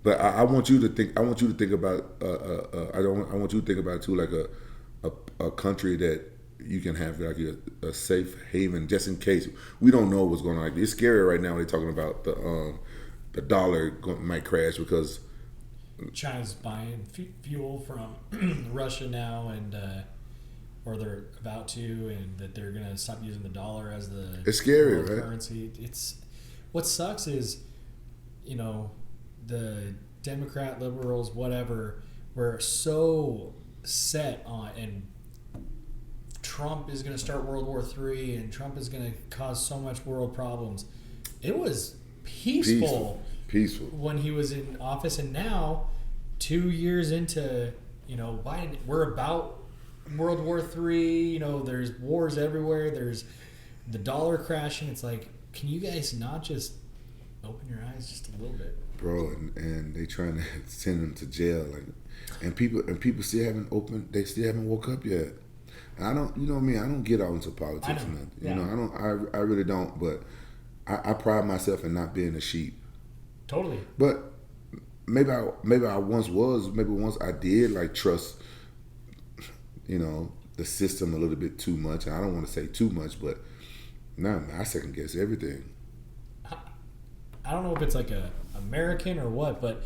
But I want you to think. I want you to think about. I want you to think about it too, like a country that you can have like a safe haven just in case. We don't know what's going on. Like, it's scary right now. They're talking about the dollar might crash because China's buying fuel from Russia now, and or they're about to, and that they're gonna stop using the dollar as the it's scary, world right? currency. It's what sucks is, the Democrat, liberals, whatever, were so set on, and Trump is going to start World War III, and Trump is going to cause so much world problems. It was peaceful when he was in office, and now 2 years into Biden, we're about World War III. There's wars everywhere. There's the dollar crashing. It's like, can you guys not just open your eyes just a little bit, bro? And they trying to send him to jail, like, and people still haven't opened. They still haven't woke up yet. I don't, me. I don't get out into politics, I really don't. But I pride myself in not being a sheep. Totally. But maybe I once was. Maybe once I did like trust, the system a little bit too much. And I don't want to say too much, but no, I second guess everything. I don't know if it's like a American or what, but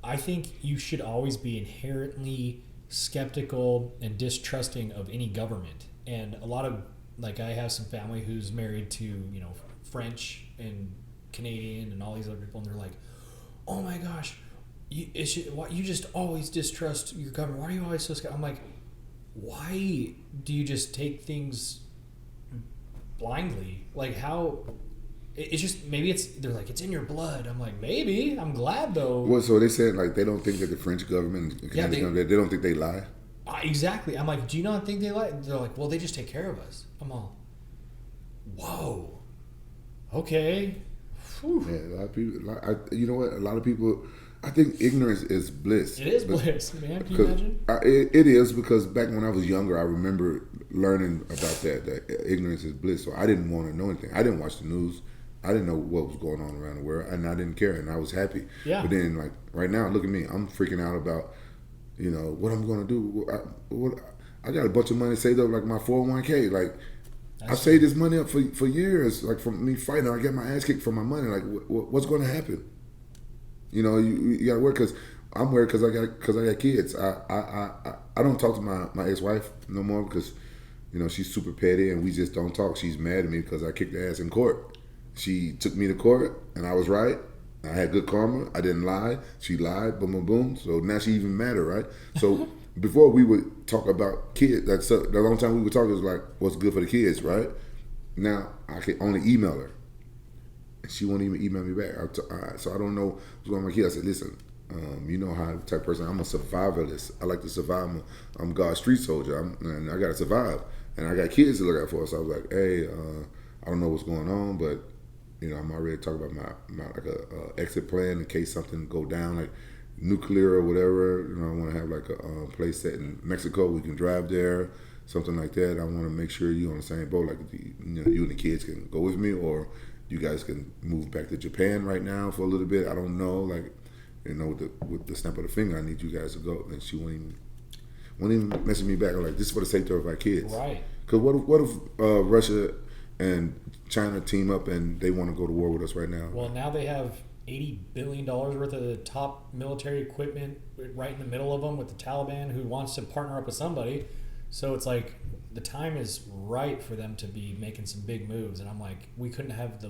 I think you should always be inherently skeptical and distrusting of any government. And a lot of, like, I have some family who's married to, French and Canadian and all these other people, and they're like, oh my gosh, you just always distrust your government. Why are you always so skeptical? I'm like, why do you just take things blindly? Like, how... It's just, maybe they're like, it's in your blood. I'm like, maybe. I'm glad, though. Well, so they said, like, they don't think that the French government, they don't think they lie? Exactly. I'm like, do you not think they lie? They're like, well, they just take care of us. I'm all, whoa. Okay. Whew. Yeah, a lot of people, you know what? A lot of people, I think ignorance is bliss. It is bliss, man. Can you imagine? It is, because back when I was younger, I remember learning about that ignorance is bliss. So I didn't want to know anything. I didn't watch the news. I didn't know what was going on around the world, and I didn't care, and I was happy. Yeah. But then, like, right now, look at me. I'm freaking out about, what I'm going to do. I got a bunch of money saved up, like my 401k. Like, I saved this money up for years, like, from me fighting. I get my ass kicked for my money. Like, what's going to happen? You got to work, because I'm worried because I got kids. I don't talk to my ex-wife no more because, she's super petty, and we just don't talk. She's mad at me because I kicked her ass in court. She took me to court, and I was right. I had good karma. I didn't lie. She lied. Boom, boom, boom. So now she even madder, right? So before we would talk about kids, the long time we would talk was like, what's good for the kids, right? Now I can only email her, and she won't even email me back. So I don't know what's going on with my kids. I said, listen, you know how type of person I'm a survivalist. I like to survive. I'm God's street soldier, and I got to survive. And I got kids to look out for. So I was like, hey, I don't know what's going on, but I'm already talking about my like a exit plan in case something go down, like nuclear or whatever. I want to have like a place set in Mexico. We can drive there, something like that. I want to make sure you're on the same boat. Like, you and the kids can go with me, or you guys can move back to Japan right now for a little bit. I don't know. Like, with the snap of the finger, I need you guys to go. And she won't even message me back. I'm like, this is for the safety of our kids. Right. Because what if Russia and China team up and they want to go to war with us right now? Well, now they have $80 billion worth of the top military equipment right in the middle of them with the Taliban, who wants to partner up with somebody. So it's like the time is right for them to be making some big moves. And I'm like, we couldn't have a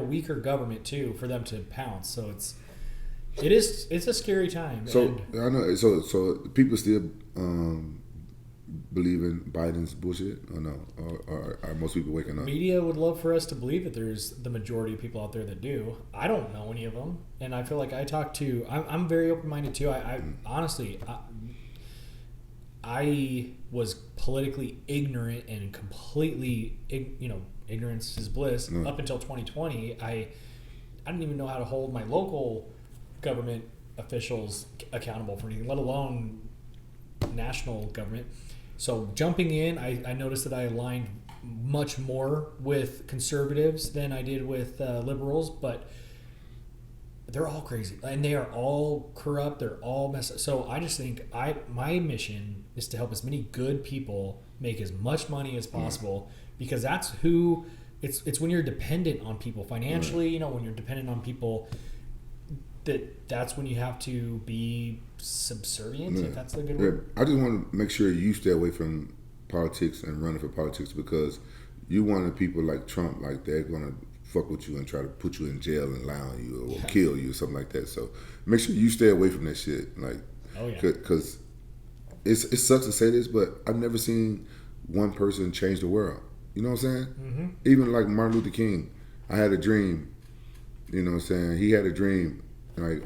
weaker government too for them to pounce. So it's a scary time. So I know. So people still believe in Biden's bullshit, or no? Or are most people waking up? Media would love for us to believe that there's the majority of people out there that do. I don't know any of them, and I feel like I'm very open-minded too. I honestly, I was politically ignorant and completely, ignorance is bliss up until 2020. I didn't even know how to hold my local government officials accountable for anything, let alone national government. So jumping in, I noticed that I aligned much more with conservatives than I did with liberals, but they're all crazy, and they are all corrupt. They're all messed up. So I just think my mission is to help as many good people make as much money as possible, because that's who it's when you're dependent on people financially. You know, when you're dependent on people, that's when you have to be subservient. If that's the good word. I just want to make sure you stay away from politics and running for politics, because you one of the people like Trump, like they're gonna fuck with you and try to put you in jail and lie on you or kill you or something like that. So make sure you stay away from that shit. Like, because it sucks to say this, but I've never seen one person change the world. You know what I'm saying? Mm-hmm. Even like Martin Luther King, I had a dream. You know what I'm saying? He had a dream. Like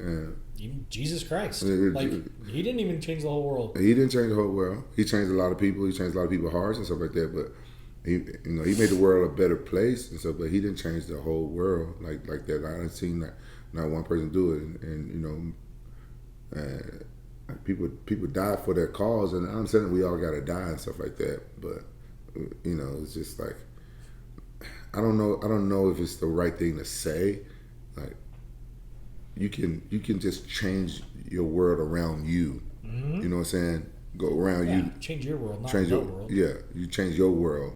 even Jesus Christ, like he didn't even change the whole world. He didn't change the whole world. He changed a lot of people. He changed a lot of people's hearts and stuff like that. But he made the world a better place and stuff. But he didn't change the whole world like that. I haven't seen that not one person do it. And people die for their cause, and I'm saying we all gotta die and stuff like that. But it's just like I don't know if it's the right thing to say. Like, you can just change your world around you. Mm-hmm. You know what I'm saying? Go around you. Change your world, not the world. Yeah, you change your world.